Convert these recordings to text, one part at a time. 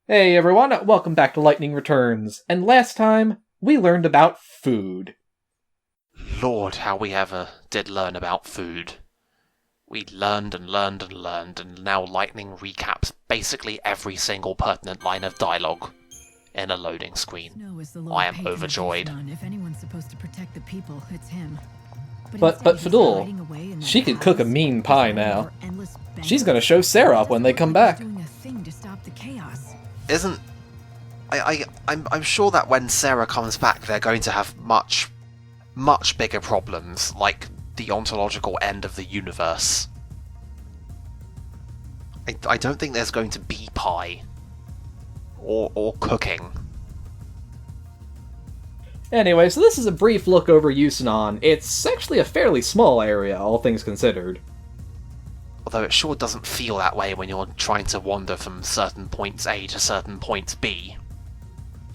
Hey everyone, welcome back to Lightning Returns, and last time, we learned about food. Lord, how we ever did learn about food. We learned and learned and learned, and now Lightning recaps basically every single pertinent line of dialogue in a loading screen. I am overjoyed. If anyone's supposed to protect the people, it's him. But Fadul, she can cook a mean pie now. She's gonna show Serah up when they come back. Isn't... I'm sure that when Serah comes back, they're going to have much bigger problems, like the ontological end of the universe. I don't think there's going to be pie. Or cooking. Anyway, so this is a brief look over Yusanon. It's actually a fairly small area, all things considered. Although it sure doesn't feel that way when you're trying to wander from certain points A to certain points B.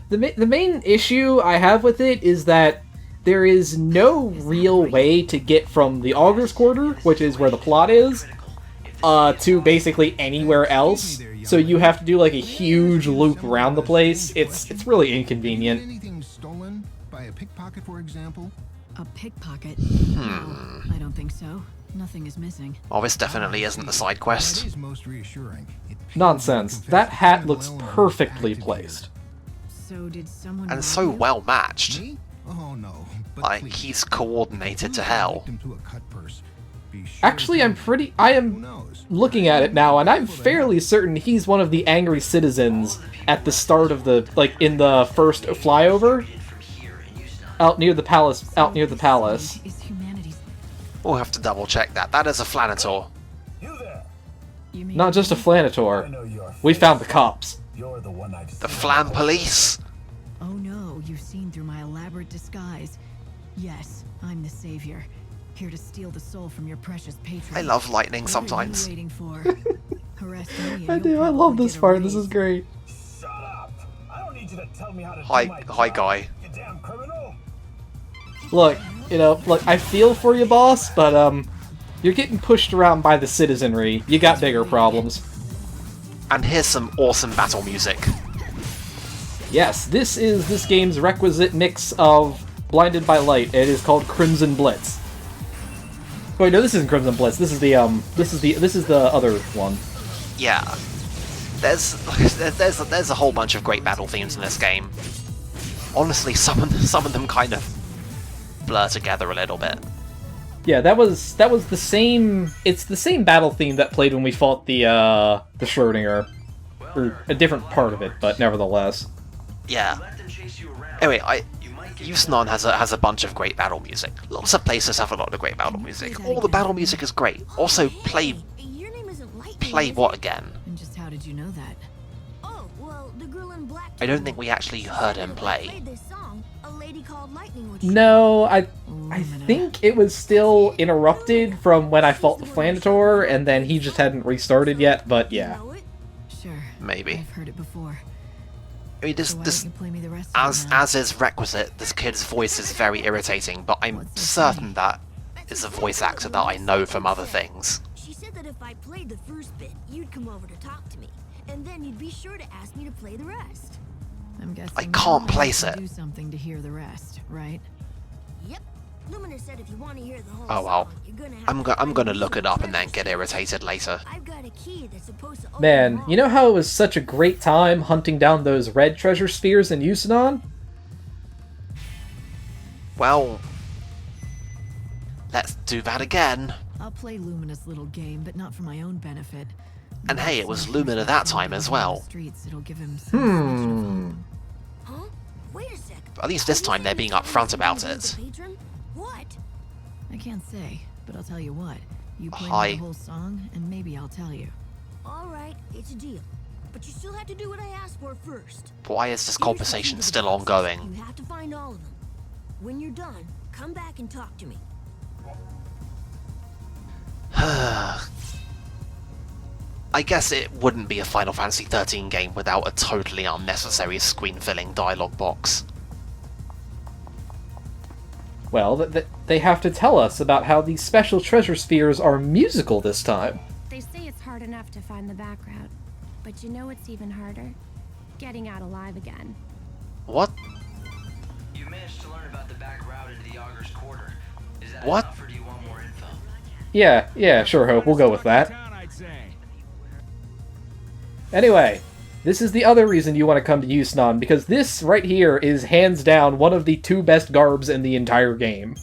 The main issue I have with it is that there is no real way to get from the Augus quarter, which is where the plot is, to basically anywhere else. So you have to do like a huge loop around the place. It's really inconvenient. Anything stolen by a pickpocket, for example? A pickpocket? No, I don't think so. Nothing is missing. Oh, this definitely isn't the side quest. That is most reassuring. Nonsense. That hat looks perfectly placed. So did someone And so well matched. Me? Oh no. But Like, please, he's coordinated to hell. victim to a cut purse. Be sure Actually, I Who am knows? looking at it now, and I'm fairly certain he's one of the angry citizens at the start of the, in the first flyover. Out near the palace. Is humanity's... We'll have to double check that. That is a Flanator. You mean Not just a Flanator. We found the cops. The Flam Police. Oh no, you've seen through my elaborate disguise. Yes, I'm the savior. Here to steal the soul from your precious patron. I love lightning What sometimes. are you waiting for? Arrest me and I you'll do, I love probably this get a part, this is raise. great. Shut up! I don't need you to tell me how to do Hi, my hi, job, guy. you damn criminal! Look, I feel for you, boss, but, you're getting pushed around by the citizenry. You got bigger problems. And here's some awesome battle music. This is this game's requisite mix of Blinded by Light. It is called Crimson Blitz. Wait, no, this isn't Crimson Blitz. This is the other one. Yeah. There's a whole bunch of great battle themes in this game. Honestly, some of them kind of blur together a little bit. Yeah, that was the same. It's the same battle theme that played when we fought the Schrödinger, or a different part of it, but nevertheless. Yeah. Anyway, Yusanon has a bunch of great battle music. Lots of places have a lot of great battle music. All the battle music is great. Also, play Your name isn't Lightning, is what it? again? And just how did you know that? Oh, well, the girl in black. I don't think we actually heard him play. Played this song. A lady called Lightning would No, I think it was still interrupted from when I fought the Flanator, and then he just hadn't restarted yet. But yeah. know it. Sure. Maybe. I've heard it before. I mean, So why don't you play me the rest of it now? as is requisite, this kid's voice is very irritating, but I'm certain that is a voice actor that I know from other things. She said that if I played the first bit, you'd come over to talk to me, and then you'd be sure to ask me to play the rest. I'm guessing I can't you place have to it. Do something to hear the rest, right? Yep. Lumina said if you want to hear the whole Oh well. song, you're gonna have I'm to gonna find look the it up and then first. get irritated later. I've got a key that's supposed to open Man, them you know all. how it was such a great time hunting down those red treasure spheres in Yusanon? Well, let's do that again. I'll play Lumina's little game, but not for my own benefit. And hey, it was Lumina that time as well. Streets, it'll give him some Huh? Wait a sec. But at least this time they're being upfront about it. Patron? What? I can't say, but I'll tell you what. You play Hi. me the whole song, and maybe I'll tell you. All right, it's a deal. But you still have to do what I asked for first. Why is this Here's the conversation key to the still boxes. ongoing? You have to find all of them. When you're done, come back and talk to me. I guess it wouldn't be a Final Fantasy XIII game without a totally unnecessary screen-filling dialogue box. Well, they have to tell us about how these special treasure spheres are musical this time. They say it's hard enough to find the background, but you know what's even harder? getting out alive again. What? You managed to learn about the back route into the Augus quarter. Is that What? enough, or do you want more info? Yeah, sure, Hope. We'll go with that. Anyway, this is the other reason you want to come to Yusnan, because this right here is hands down one of the 2 best garbs in the entire game.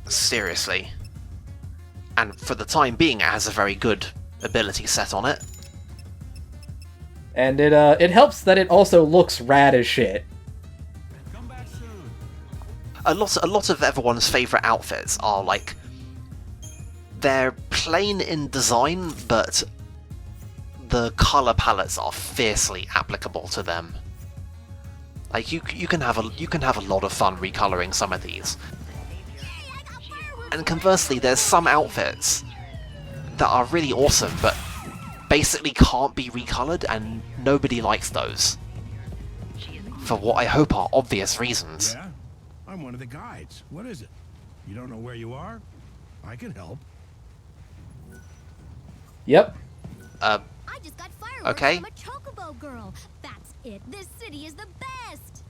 Seriously. And for the time being, it has a very good ability set on it. And it helps that it also looks rad as shit. A lot of everyone's favourite outfits are, like, they're plain in design, but the colour palettes are fiercely applicable to them. Like, you can have a lot of fun recoloring some of these. And conversely, there's some outfits that are really awesome, but basically can't be recolored, and nobody likes those. For what I hope are obvious reasons. Yeah? I'm one of the guides. What is it? You don't know where you are? I can help. Yep. I just got fireworks Okay. from a chocobo girl. That's it. This city is the best.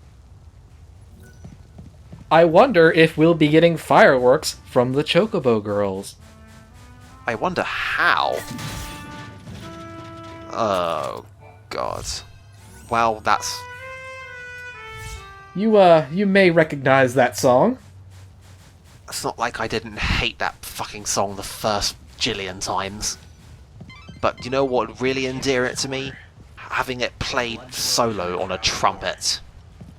I wonder if we'll be getting fireworks from the Chocobo Girls. I wonder how. Oh, God. Well, that's... You may recognize that song. It's not like I didn't hate that fucking song the first jillion times. But you know what would really endear it to me? Having it played solo on a trumpet.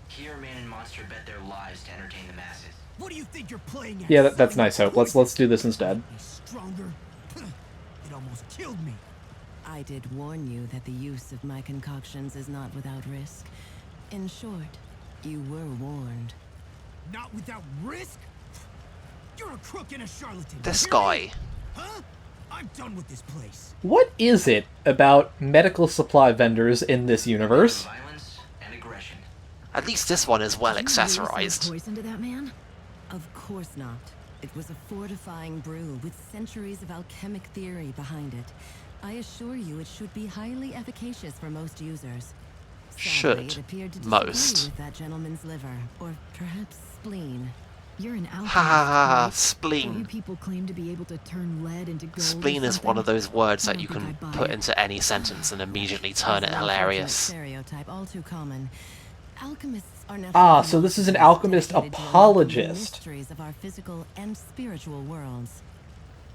Here, man and monster bet their lives to entertain the masses. What do you think you're playing at? Yeah, that's nice, Hope. Let's do this instead. Stronger. It almost killed me. I did warn you that the use of my concoctions is not without risk. In short, you were warned. Not without risk? You're a crook and a charlatan. This Hear guy. me? Huh? I'm done with this place. What is it about medical supply vendors in this universe? Violence and aggression. At least this one is well Did you really send accessorized. poison to that man? Of course not. It was a fortifying brew with centuries of alchemic theory behind it. I assure you it should be highly efficacious for most users. Sadly, Should. it appeared to disagree Most. with that gentleman's liver, or perhaps spleen. You're an alchemist, Ha ha ha ha, right? All you spleen. people claim to be able to turn lead into gold. Spleen or is one of something. those words I that you don't think can I'd buy put it. into any sentence and immediately turn it It's an unfortunate hilarious. Stereotype all too common. Alchemists are Ah, so this is an alchemist apologist. Mysteries of our physical and spiritual worlds.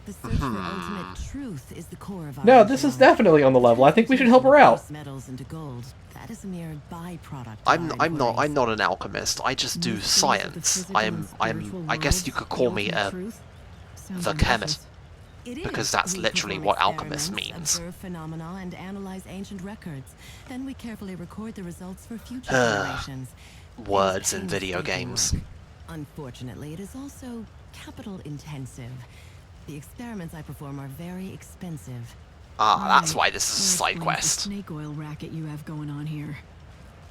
The search for ultimate truth is the core of our No, this is ritual. definitely on the level. I think we should help her out. Metals into gold. That is a mere byproduct. I'm not an alchemist. I just do science. I guess you could call me the chemist, because that's literally what alchemist means. Observe phenomena and analyze ancient records. Then we carefully record the results for future generations. Words in It is video painstaking games. work. Unfortunately, it is also capital intensive. The experiments I perform are very expensive. Ah, that's why this is a side The quest. snake oil racket you have going on here.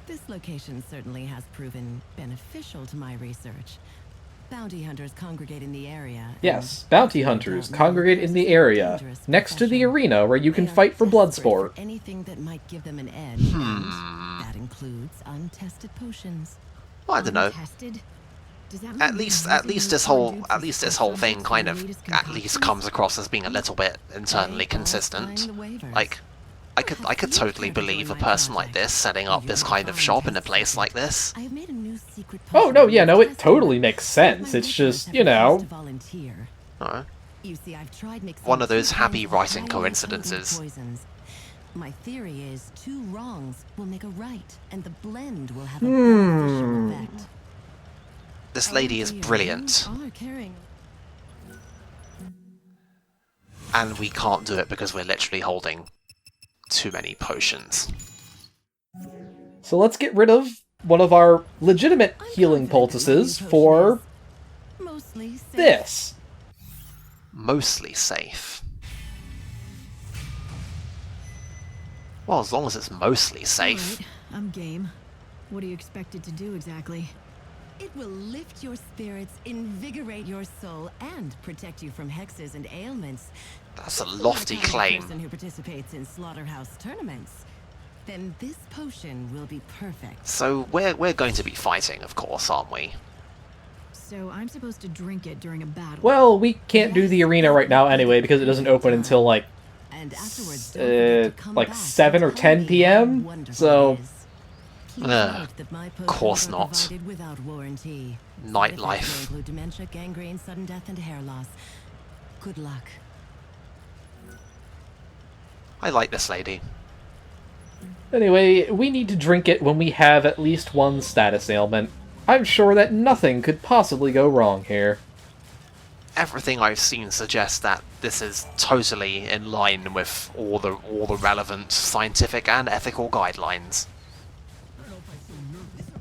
This location certainly has proven beneficial to my research. Bounty hunters congregate in the area. Yes, and bounty most hunters don't know congregate in the area, dangerous next to the profession. arena where you can They are fight for blood desperate for sport. anything that might give them an edge, and that includes untested potions. I don't know. Untested? Does that mean At least this whole thing kind of at least comes across as being a little bit internally consistent. Like, I could totally believe a person like this setting up this kind of shop in a place like this. I have made a new secret Oh, no, potion yeah, no, it test totally one. makes But my sense. It's listeners just, have you know, refused to volunteer. No. You see, I've tried mixing One of those 2 happy kinds of writing highly coincidences. potent poisons. My theory is 2 wrongs will make a right, and the blend will have a beneficial effect. This lady is brilliant, Are carrying and we can't do it because we're literally holding too many potions. So let's get rid of one of our legitimate healing poultices for mostly safe. this. Mostly safe. Well, as long as it's mostly safe. Alright, I'm game. What do you expect it to do exactly? It will lift your spirits, invigorate your soul, and protect you from hexes and ailments. That's a Just the lofty kind of claim. person who participates in slaughterhouse tournaments. Then this potion will be perfect. So we're going to be fighting, of course, aren't we? So I'm supposed to drink it during a battle. Well, we can't do the arena right now anyway because it doesn't open until like And afterwards, don't forget to come like back 7 or to 10 tell me p.m. how wonderful So it is. Please note that my potions course are not. provided without warranty. Side Nightlife. effects may include dementia, gangrene, sudden death, and hair loss. Good luck. I like this lady. anyway, we need to drink it when we have at least one status ailment. I'm sure that nothing could possibly go wrong here. Everything I've seen suggests that this is totally in line with all the relevant scientific and ethical guidelines.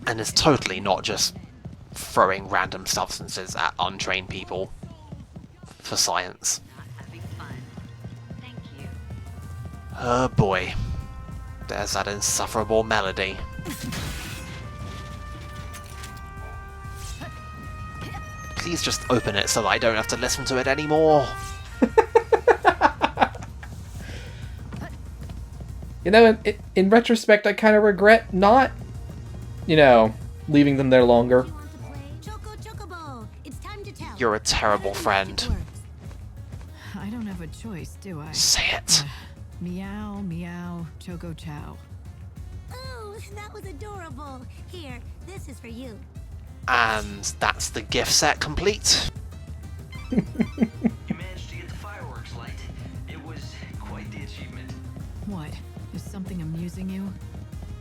And it's totally not just throwing random substances at untrained people for science. Oh boy. There's that insufferable melody. Please just open it so that I don't have to listen to it anymore. You know, in retrospect, I kind of regret not, leaving them there longer. You're a terrible friend. I don't have a choice, do I? Say it. Meow, meow, choco chow. Oh, that was adorable. Here, this is for you. And that's the gift set complete. You managed to get the fireworks light. It was quite the achievement. What? Is something amusing you?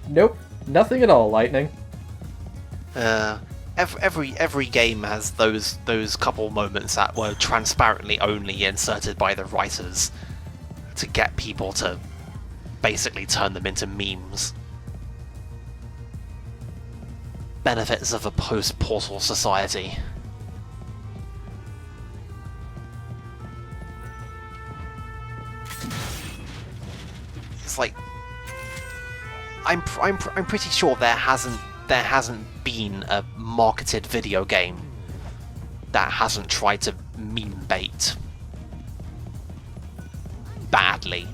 Nope, nothing at all, Lightning. Every game has those couple moments that were transparently only inserted by the writers to get people to basically turn them into memes. Benefits of a post-Portal society. It's like I'm pretty sure there hasn't been a marketed video game that hasn't tried to meme bait badly.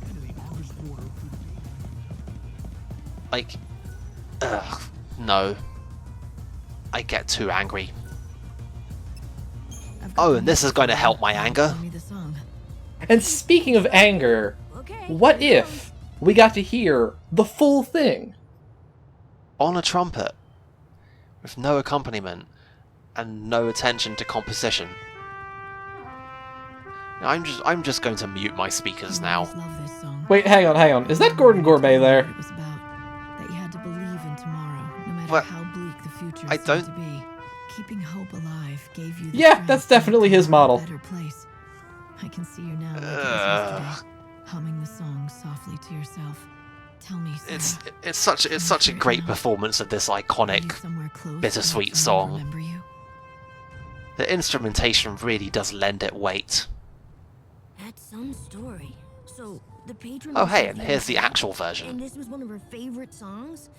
Like, ugh, no. I get too angry. Oh, and this is going to help my anger. And speaking of anger, what if we got to hear the full thing? On a trumpet, with no accompaniment, and no attention to composition. I'm just going to mute my speakers now. Wait, hang on. Is that Gordon Gourmet there? It was about that you had to believe in tomorrow, no matter What? how bleak the future I seemed don't- to be. Keeping hope alive gave you the Yeah, strength that's to definitely become his a model. better place. I can see you now like it was yesterday, humming the song softly to yourself. Tell me, Sarah, It's such a great performance of this are you iconic, somewhere close bittersweet where someone song. remember you? The instrumentation really does lend it weight. That's some story. So, the patron... Oh was hey, your and here's the favorite actual song, version, And this was one of her favorite songs?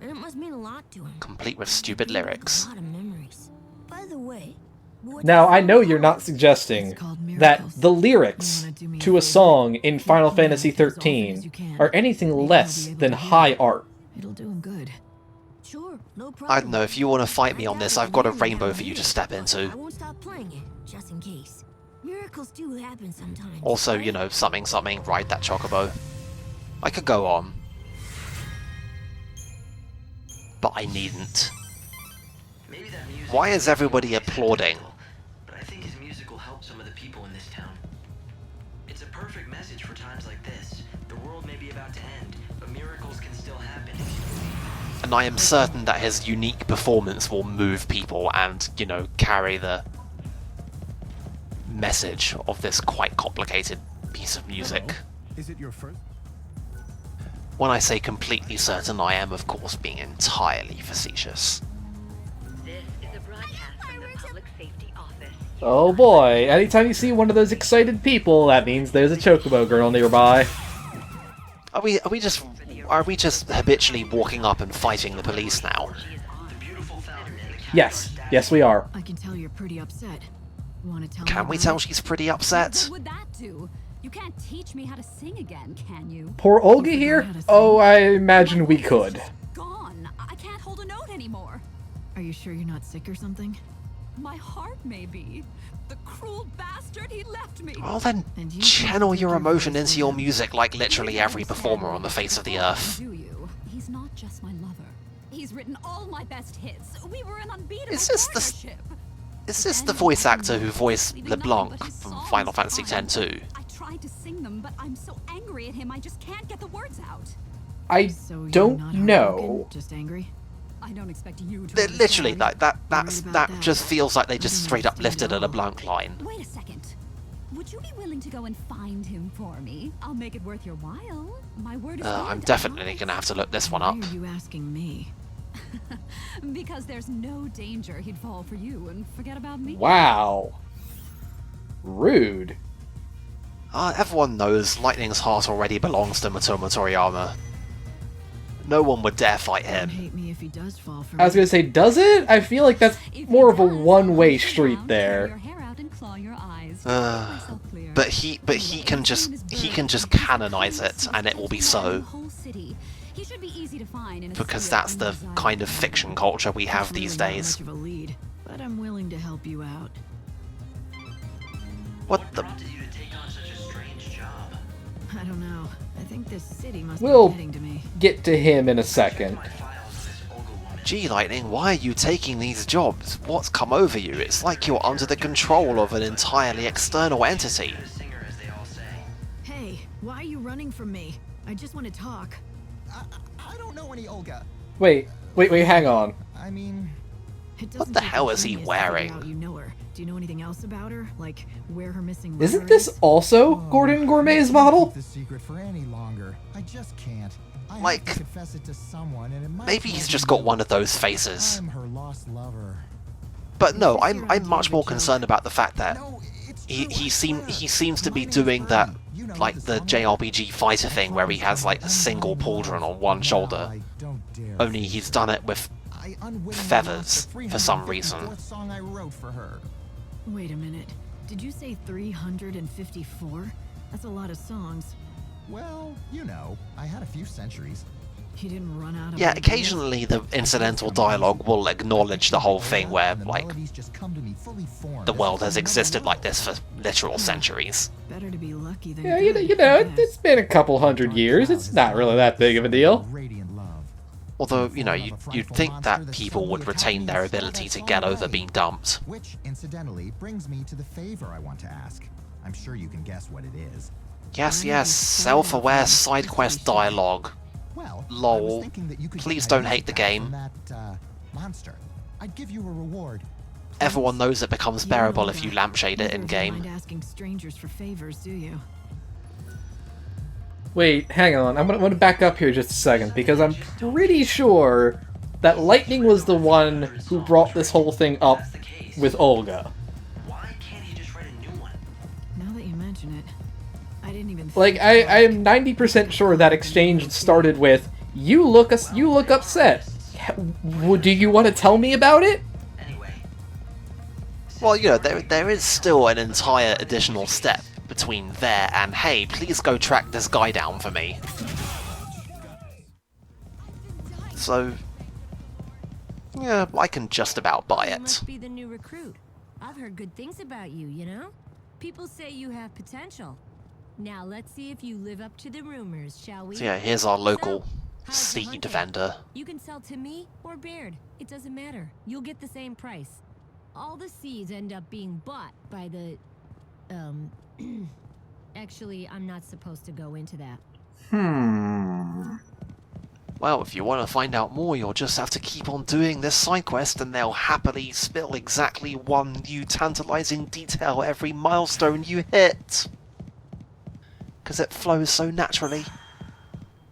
And it must mean a lot to him. complete with stupid Brings back lyrics. A lot of memories. By the way... what's Now, the I know song you're not called? suggesting It's called that Miracles. the lyrics You wanna do me a to a favor? song in Final Keep playing Fantasy it as often as XIII you can. are anything Maybe less I'll be able than to hear high it. art. It'll do him good. Sure, no problem. I don't know, if you want to fight me on this, I've got a rainbow for you to step into. I won't stop playing it, just in case. Miracles do happen sometimes. Also, right? something, ride that chocobo. I could go on. But I needn't. Maybe that music Why is everybody makes it applauding? difficult, but I think his music will help some of the people in this town. It's a perfect message for times like this. The world may be about to end, but miracles can still happen if you believe. And I am certain that his unique performance will move people and, carry the message of this quite complicated piece of music. Is it your first? When I say completely certain, I am of course being entirely facetious. This is a broadcast from the Public Safety Office. Oh boy, anytime you see one of those excited people, that means there's a chocobo girl nearby. Are we just habitually walking up and fighting the police now? The beautiful fountain and the Yes, we are. I can tell you're pretty upset. Want to tell me Can we about tell it? she's pretty upset? What would that do? You can't teach me how to sing again, can you? Poor Olga here? Oh, I imagine we could. Gone. I can't hold a note anymore. Are you sure you're not sick or something? My heart may be. The cruel bastard, he left me. Well then, channel your emotion into your music like literally every performer on the face of the earth. Do you? He's not just my lover. He's written all my best hits. We were an unbeatable partnership. Is this the voice actor who voiced LeBlanc from Final Fantasy X too? I tried to sing them, but I'm so angry at him I just can't get the words out. I don't know. Just angry? I don't expect you to Literally, that just feels like they just straight up lifted a LeBlanc line. Wait a second. Would you be willing to go and find him for me? I'll make it worth your while. My word is I'm definitely gonna have to look this one up. Why are you asking me? Because there's no danger he'd fall for you and forget about me. Wow. Rude. Everyone knows Lightning's heart already belongs to Motoma Toriyama. No one would dare fight him. Hate me if he does fall for I was gonna say, does it? I feel like that's more of a one-way street there. But he can just canonize it, and it will be so. Because that's the kind of fiction culture we have these days. Much of a lead, but I'm willing to help you out. What the? I don't know. I think this city must We'll be getting to me. get to him in a second. Gee, Lightning, why are you taking these jobs? What's come over you? It's like you're under the control of an entirely external entity. Hey, why are you running from me? I just want to talk. I don't know any Olga. Wait, hang on. I mean... What the hell is he wearing? You know her. Do you know anything else about her? Like, where her missing Isn't this also Gordon Gourmet's model? The secret for any longer. I just can't. I Like, have to confess it to someone, and it might maybe he's just got one of those faces. I'm her lost lover. But no, I'm much more concerned about the fact that he seems to be doing that, like the JRPG fighter thing where he has like a single pauldron on one shoulder. Only he's done it with feathers for some reason. Wait a minute. Did you say 354? That's a lot of songs. Well, you know, I had a few centuries. He didn't run out of Yeah, ideas? occasionally the incidental dialogue will acknowledge the whole thing where, like, the world has existed like this for literal centuries. Better to be lucky than Yeah, good, you know, I guess. it's been a couple hundred years. It's not really that big of a deal. Although, you know, you'd think that people would retain their ability to get over being dumped. Which, incidentally, brings me to the favor I want to ask. I'm sure you can guess what it is. Yes, self-aware side quest dialogue. Well, Lol. Please don't hate the game. That, monster. I'd give you a reward. Everyone knows it becomes bearable if you lampshade it in-game. Mind asking strangers for favors, do you? Wait, hang on. I'm gonna back up here just a second, because I'm pretty sure that Lightning was the one who brought this whole thing up with Olga. Now that you mention it, I didn't even Like, I am 90% sure that exchange started with, you look upset. Do you want to tell me about it? Well, you know, there is still an entire additional step between there and, hey, please go track this guy down for me. So, yeah, I can just about buy You it. must be the new recruit. I've heard good things about you, you know? People say you have potential. Now let's see if you live up to the rumors, shall we? So yeah, here's our local So, how's the seed hunting? vendor. You can sell to me or Baird. It doesn't matter. You'll get the same price. All the seeds end up being bought by the... Actually, I'm not supposed to go into that. Well, if you want to find out more, you'll just have to keep on doing this side quest and they'll happily spill exactly one new tantalizing detail every milestone you hit. Because it flows so naturally.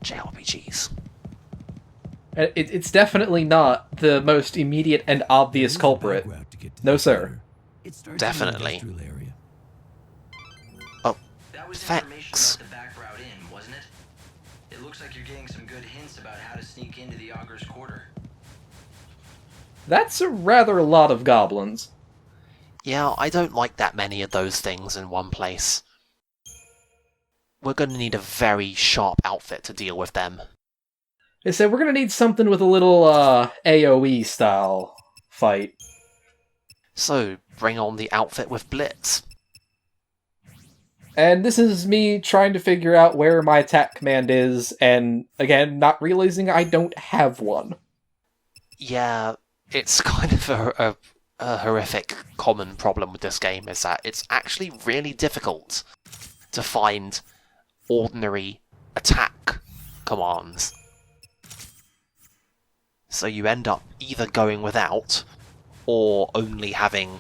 JRPGs. It's definitely not the most immediate and obvious culprit. No, sir. Definitely. Oh, That was thanks. information about the back route in, wasn't it? It looks like you're getting some good hints about how to sneak into the Augus quarter. That's a rather lot of goblins. Yeah, I don't like that many of those things in one place. we're going to need a very sharp outfit to deal with them. They said we're going to need something with a little AoE style fight. So, bring on the outfit with Blitz. And this is me trying to figure out where my attack command is, and again, not realizing I don't have one. Yeah, it's kind of a horrific common problem with this game, is that it's actually really difficult to find ordinary attack commands. So you end up either going without, or only having,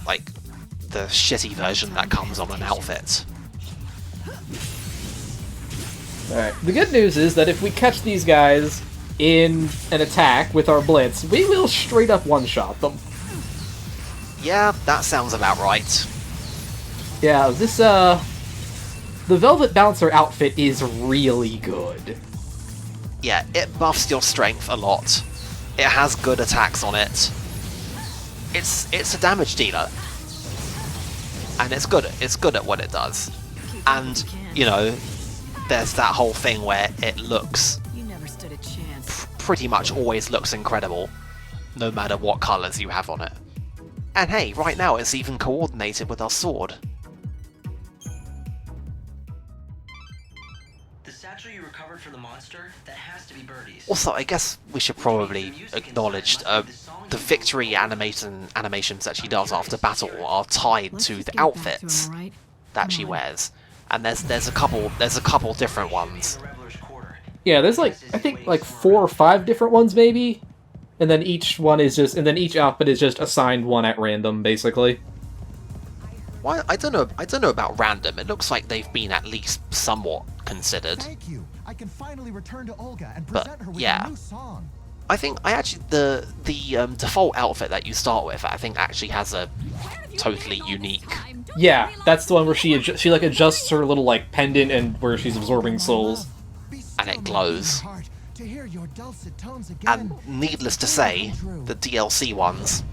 like, the shitty version that comes on an outfit. Alright, the good news is that if we catch these guys in an attack with our blitz, we will straight up one-shot them. Yeah, that sounds about right. Yeah, this, the Velvet Bouncer outfit is really good. Yeah, it buffs your strength a lot. It has good attacks on it. It's a damage dealer. And it's good at what it does. And, you know, there's that whole thing where it looks... pretty much always looks incredible, no matter what colours you have on it. And hey, right now it's even coordinated with our sword. The satchel you recovered from the monster, that has to be Birdie's. Also, I guess we should probably acknowledge the victory animations that she does after battle are tied to the outfits that she wears, and there's a couple different ones. Yeah, there's like, I think like 4 or 5 different ones maybe, and then each outfit is just assigned one at random, basically. Well, I don't know about random. It looks like they've been at least somewhat considered. Thank you. I can finally return to Olga and But, present her with yeah. a new song. I think the default outfit that you start with, I think actually has a totally unique. Yeah, that's the one where she like adjusts her little like pendant and where she's absorbing souls. And it glows. And needless to say, the DLC ones...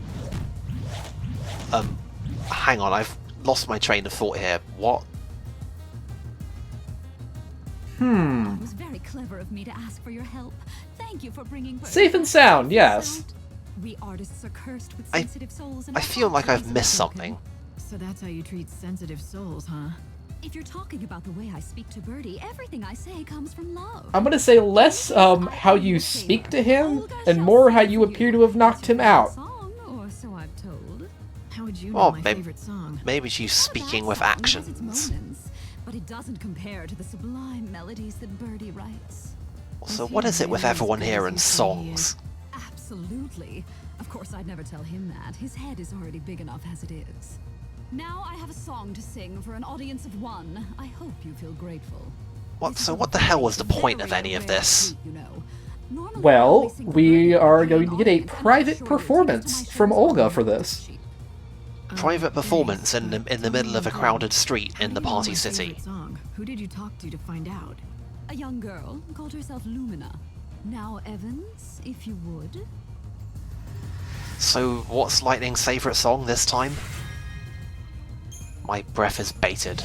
hang on, I've lost my train of thought here. What? It was very clever of me to ask for your help. Thank you for bringing Safe and sound, yes. We artists are cursed with sensitive souls, and I feel like I've missed something. So that's how you treat sensitive souls, huh? If you're talking about the way I speak to Birdie, everything I say comes from love. I'm gonna say less how you speak to him, and more how you appear to have knocked him out. Or so I've told. How would you know Well, my favorite song? maybe she's speaking with actions. Moments, but it doesn't compare to the sublime melodies that Birdie writes. So what is it with everyone here and songs? Absolutely. Of course, I'd never tell him that. His head is already big enough as it is. Now I have a song to sing for an audience of 1. I hope you feel grateful. So what the hell was the point of any of this? Well, we are going to get a private performance from Olga for this. Private performance in the middle of a crowded street in the party city. Who did you talk to find out? A young girl called herself Lumina. Now, Evans, if you would. So what's Lightning's favourite song this time? My breath is bated.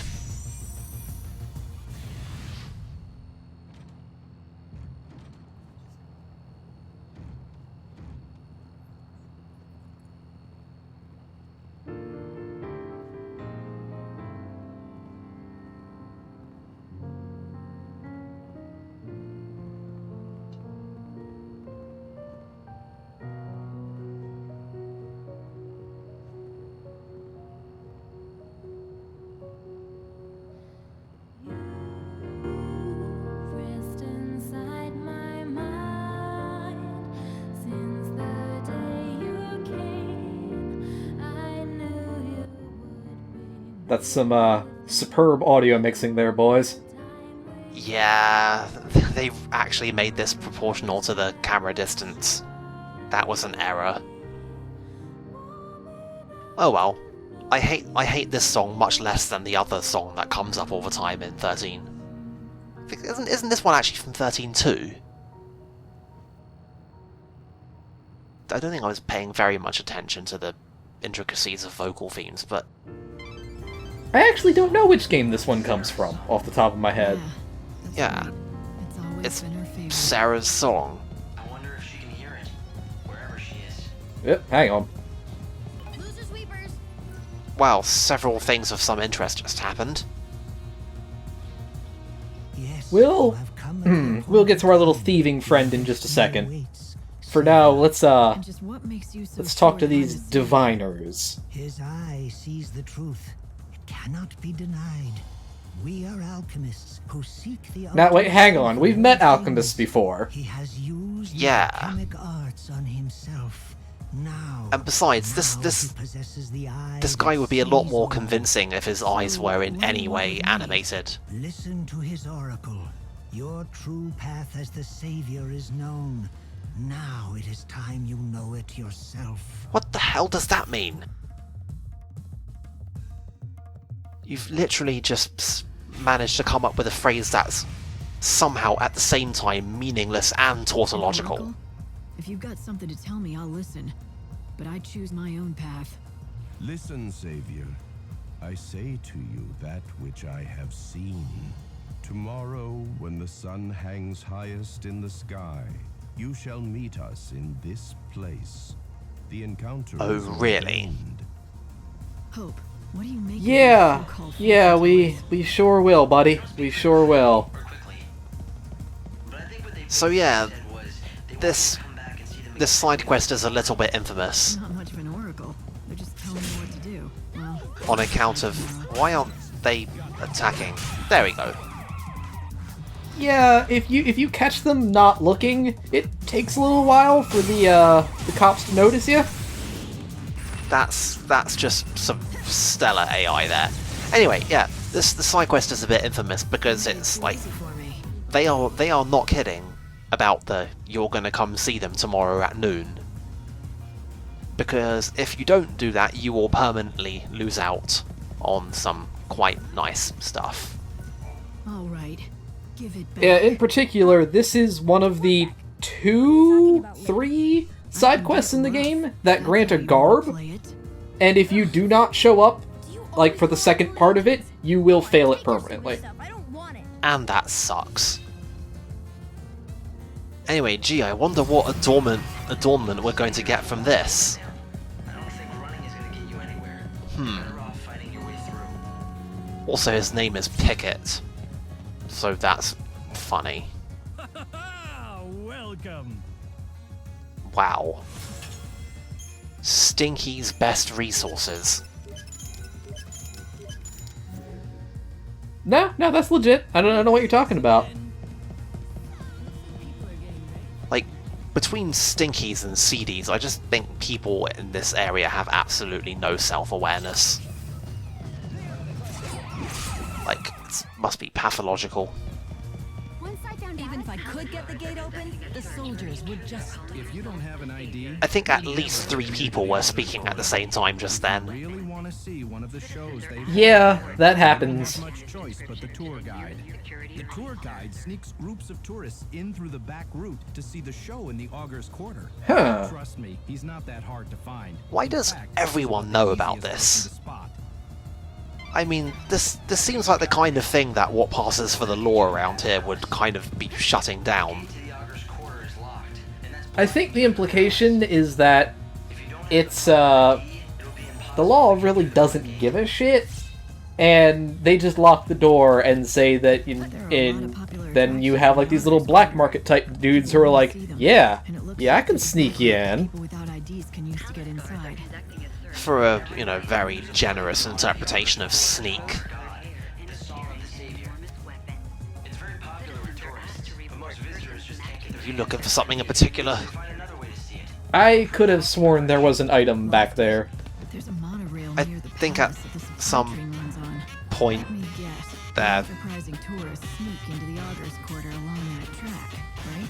That's some superb audio mixing there, boys. Yeah, they've actually made this proportional to the camera distance. That was an error. Oh well. I hate this song much less than the other song that comes up all the time in 13. Isn't this one actually from 13 too? I don't think I was paying very much attention to the intricacies of vocal themes, but I actually don't know which game this one comes from, off the top of my head. Yeah. It's always It's been her favorite. Sarah's song. I wonder if she can hear it, wherever she is. Yep, hang on. Loser sweepers. Well, several things of some interest just happened. Yes, We'll you have come at the we'll get to our little point thieving friend in just a he second. awaits. For now, let's And just what makes you so let's talk to sure these that is- diviners. His eye sees the truth. It cannot be denied. We are alchemists who seek the Now wait, ultimate hang truth on. of We've all met things. alchemists before. He has used Yeah. the alchemic arts on himself. Now, And besides, this guy would be a lot more convincing if his eyes were in any way animated. Listen to his oracle. Your true path as the savior is known. Now it is time you know it yourself. What the hell does that mean? You've literally just managed to come up with a phrase that's somehow at the same time meaningless and tautological. Oracle? If you've got something to tell me, I'll listen. But I choose my own path. Listen, Savior. I say to you that which I have seen. Tomorrow, when the sun hangs highest in the sky, you shall meet us in this place. The encounter Oh, is really? ordained. Hope, what do you make Yeah, of the so-called yeah, fortune we sure will, buddy. We sure will. More quickly. But I think what they So yeah, said was they wanted this to come back and see them this side quest is a little bit infamous Not much of an oracle. They're just telling me what to do. Well, on account of why aren't they attacking? There we go. Yeah, if you catch them not looking, it takes a little while for the cops to notice you. That's just some stellar AI there. Anyway, yeah, the side quest is a bit infamous because it's like easy for me. they are not kidding about the you're gonna come see them tomorrow at noon. Because if you don't do that, you will permanently lose out on some quite nice stuff. All right, give it back. Yeah, in particular, this is one of the 3 side quests in the game that grant a garb, Play it. and if you do not show up, like for the second part of it, you will fail it permanently. I don't want it. And that sucks. Anyway, gee, I wonder what adornment we're going to get from this. I don't think running is going to get you anywhere. Better off fighting your way through. Also, his name is Pickett, so that's funny. Welcome. Wow. Stinky's best resources. No, that's legit. I don't know what you're talking about. Like, between Stinkies and Seedies, I just think people in this area have absolutely no self-awareness. Like, it must be pathological. Even if I could get the gate open, the soldiers would just... If you don't have an ID, I think at least 3 people were speaking at the same time just then. really want to see one of the shows they Yeah, that Don't happens. have much choice but the tour guide. The tour guide sneaks groups of tourists in through the back route to see the show in the Augus Quarter. Huh. Trust me, he's not that hard to find. Why In does fact, everyone he's know the about easiest this? person to spot. I mean, this seems like the kind of thing that what passes for the law around here would kind of be shutting down. To the Augus Quarter is locked, and that's I think the implication is that if you don't have it's, ID, it'll be impossible. the law really doesn't give a shit, and they just lock the door and say that then you have like these little black market type dudes who are like, yeah, I can sneak you in. People without IDs can use to get inside. For a, very generous interpretation of sneak. The song of the savior. It's very popular with tourists, but most visitors just can't get Are their you looking for something in particular? find another way to see it. I could have sworn there was an item back there. But there's a monorail I near the think at palace that the supply some train runs on. point Let me guess. there. Enterprising tourists sneak into the Augus Quarter along that track, right?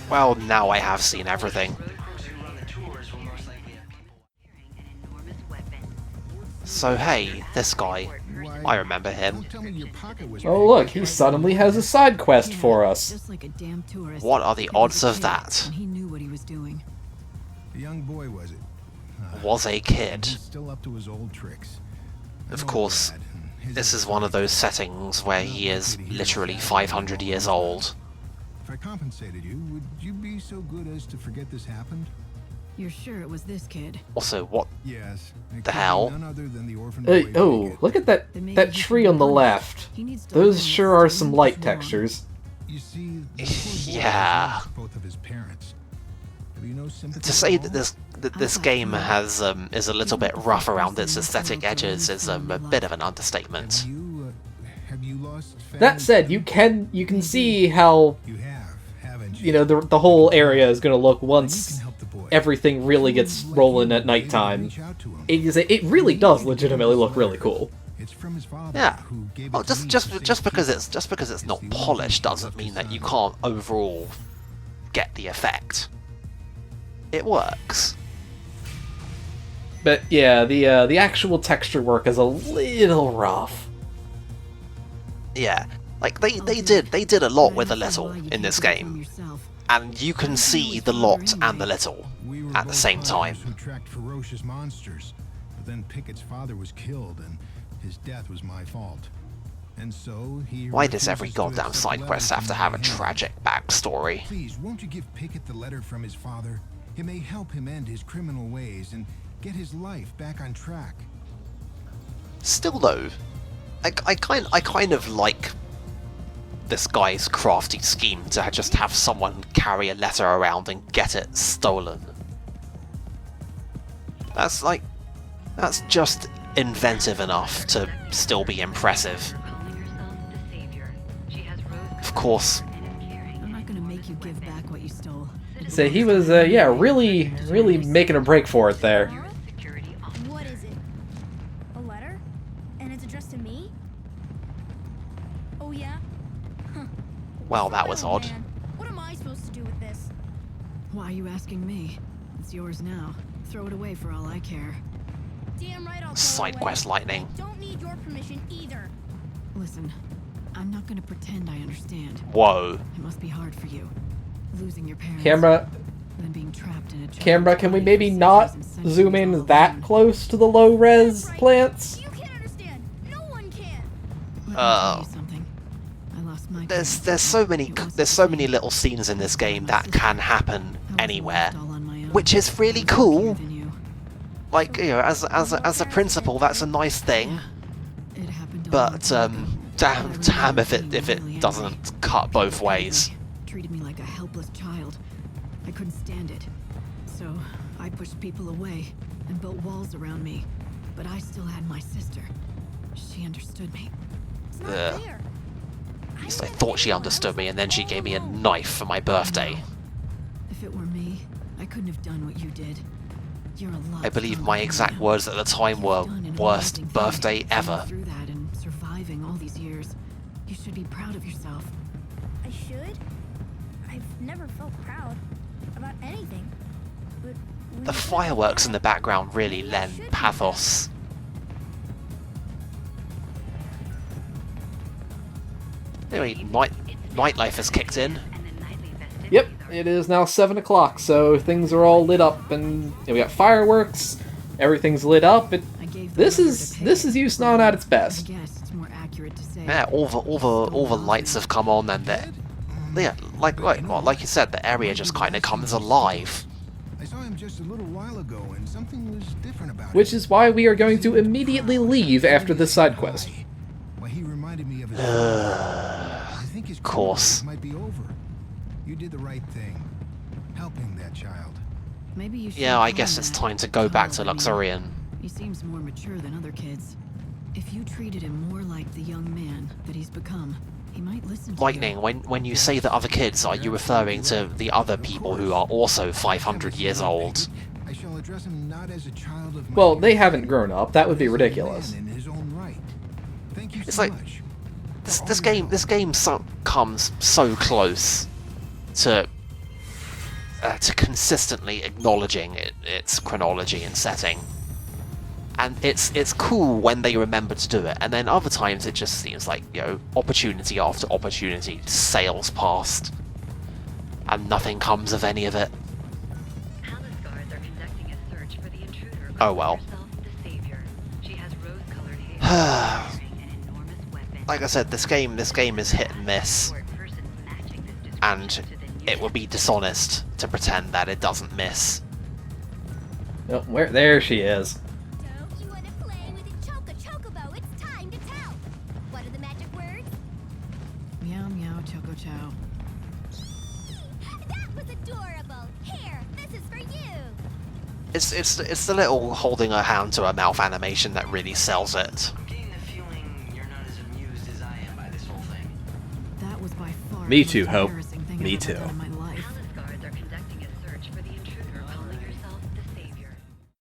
Well, now I have seen everything. The crooks who run the tours will most likely have people. So hey, this guy. I remember him. Don't tell me your pocket was Oh look, he suddenly has a side quest for us. Just like a damn tourist. What are the He was odds a of kid, that? And he knew what he was doing. A young boy, was it? was a kid. He's still up to his old tricks. Of course, this is one of those settings where he is literally 500 years old. If I compensated you, would you be so good as to forget this happened? You're sure it was this kid? Also, what Yes. the hell? None other than the orphan Hey, boy oh, Olga. look at that tree on the left. Those sure are some light textures. You see, the poor boy Yeah. lost both of his parents. Have you no sympathy To say at that all? this game has is a little bit rough around its aesthetic edges is a bit of an understatement. Have you lost That said, you can see how You have, haven't you? you know the whole area is going to look once everything really gets rolling at nighttime. It really does legitimately look really cool. It's from his father, Yeah. who gave Well, it to me just for because safety. it's not polished doesn't mean that you can't overall get the effect. It works. But yeah, the actual texture work is a little rough. Yeah, like they did a lot with a little in this game, and you can see the lot and the little We were at the both same time. fathers who tracked ferocious monsters, but then Pickett's father was killed, and his death was my fault. And so he. Why does every refuses to goddamn accept side the quest letter have to from have a my hand. tragic backstory? Please, won't you give Pickett the letter from his father? It may help him end his criminal ways and get his life back on track. Still though, I kind of like this guy's crafty scheme to just have someone carry a letter around and get it stolen. That's just inventive enough to still be impressive. Of course, I'm not gonna make you give back what you stole. So he was yeah, really making a break for it there. What is it? A letter? And it's addressed to me? Oh yeah? Huh. well, that was Oh, odd. man. What am I supposed to do with this? Why are you asking me? It's yours now. Throw it away for all I care. Damn right I'll throw it Side away. quest lightning. Don't need your permission either. Listen, I'm not gonna pretend I understand. Whoa. It must be hard for you. Losing your parents. Camera, Then being trapped in a camera, can we maybe not zoom in that close to the low res plants? You can't understand. No one can. Let me tell you something. I lost my There's so many little scenes in this game that can happen anywhere, which is really cool. Like, you know, as a principle, that's a nice thing. But damn if it doesn't cut both ways. Treated me like a helpless child. I couldn't stand it. So I pushed people away and built walls around me. But I still had my sister. She understood me. Ugh. At least I thought she understood me, and then she gave me a knife for my birthday. If it were me, I couldn't have done what you did. You're a lot I believe stronger my than exact I am. words at the time were, worst birthday ever. Through that and surviving all these years, you should be proud of yourself. I should? I've never felt proud about anything. But when The you said fireworks that, in the background really lend pathos. Anyway, nightlife has kicked in. Yep, it is now 7 o'clock, so things are all lit up, and you know, we got fireworks. Everything's lit up. This is Yusnon at its best. Yeah, all the lights have come on, and yeah, like you said, the area just kind of comes alive. I saw him just a little while ago, and something was different about Which is why we are going to immediately leave after this side quest. Why he reminded me of his I think his course. might be over. You did the right thing, helping that child. Maybe you should Yeah, I tell guess him it's that. time to go back to Luxurian. He seems more mature than other kids. If you treated him more like the young man that he's become, he might listen to Lightning, you. when you say the other kids, are you referring to the other people who are also 500 years old? I shall address him not as a child of my Well, they haven't grown up. That would be ridiculous. in his own right. Thank you It's so like much. this game comes so close to consistently acknowledging its chronology and setting, and it's cool when they remember to do it, and then other times it just seems like, you know, opportunity after opportunity sails past and nothing comes of any of it. Palace guards are conducting a search for the intruder. Oh well. Like I said, this game is hit and miss, and it would be dishonest to pretend that it doesn't miss. Oh, there she is. Don't you want to play with a chocobo? It's time to tell. What are the magic words? Meow meow choco chow. That was adorable. Here, this is for you. It's the little holding her hand to her mouth animation that really sells it. I'm getting the feeling you're not as amused as I am by this whole thing. That was by far Me the too, most Hope. embarrassing thing Me I've ever too. done in my